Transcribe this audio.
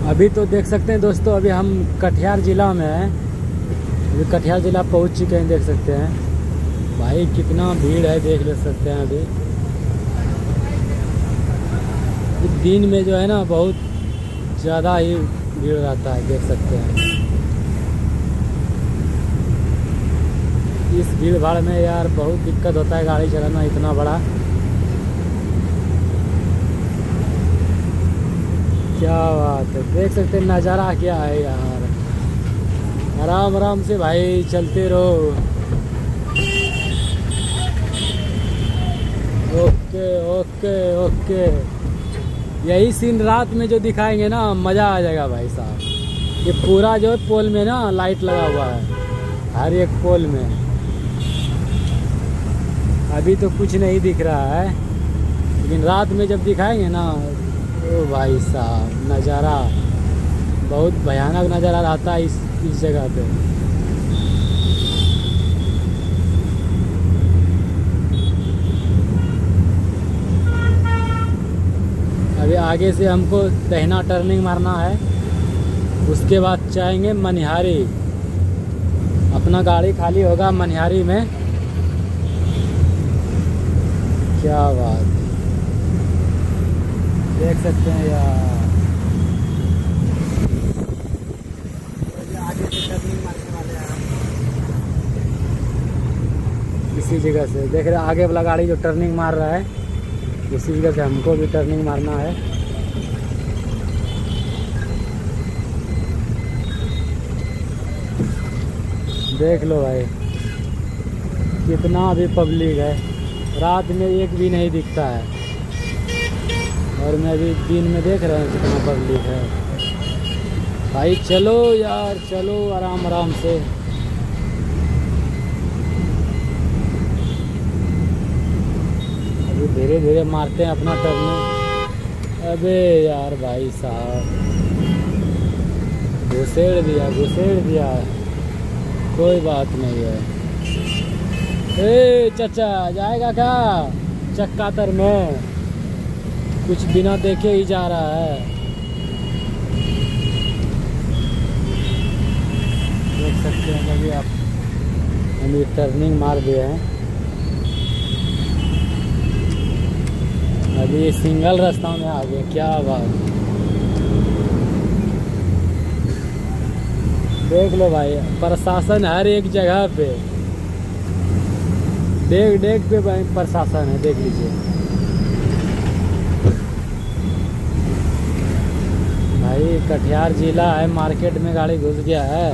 अभी तो देख सकते हैं दोस्तों, अभी हम कटिहार ज़िला में हैं। अभी कटिहार ज़िला पहुंच चुके हैं, देख सकते हैं भाई कितना भीड़ है, देख ले सकते हैं। अभी दिन में जो है ना बहुत ज़्यादा ही भीड़ रहता है, देख सकते हैं। इस भीड़ भाड़ में यार बहुत दिक्कत होता है गाड़ी चलाना इतना बड़ा। क्या बात है, देख सकते हैं नज़ारा क्या है यार। आराम आराम से भाई चलते रहो। ओके ओके ओके, यही सीन रात में जो दिखाएंगे ना मज़ा आ जाएगा भाई साहब। ये पूरा जो है पोल में ना लाइट लगा हुआ है, हर एक पोल में। अभी तो कुछ नहीं दिख रहा है, लेकिन रात में जब दिखाएंगे ना, ओ भाई साहब नज़ारा बहुत भयानक नज़ारा आता है इस जगह पे। अभी आगे से हमको दहिना टर्निंग मारना है, उसके बाद जाएंगे मनिहारी। अपना गाड़ी खाली होगा मनिहारी में। क्या बात, देख सकते हैं यार। आगे से टर्निंग मारने वाले हैं इसी जगह से, देख रहे हैं आगे वाला गाड़ी जो टर्निंग मार रहा है, इसी जगह से हमको भी टर्निंग मारना है। देख लो भाई कितना भी पब्लिक है, रात में एक भी नहीं दिखता है। और मैं अभी दिन में देख रहा हूँ कितना पब्लिक है भाई। चलो यार चलो आराम आराम से। अभी धीरे धीरे मारते हैं अपना टर्निंग। अबे यार भाई साहब घुसेड़ दिया। कोई बात नहीं है। ए चाचा जाएगा क्या चक्कातर में? कुछ बिना देखे ही जा रहा है, देख सकते हैं। अभी आप हम टर्निंग मार दिए हैं। अभी ये सिंगल रास्ता में आ गए। क्या बात, देख लो भाई प्रशासन हर एक जगह पे, देख पे भाई प्रशासन है, देख लीजिए भाई। कटिहार जिला है, मार्केट में गाड़ी घुस गया है।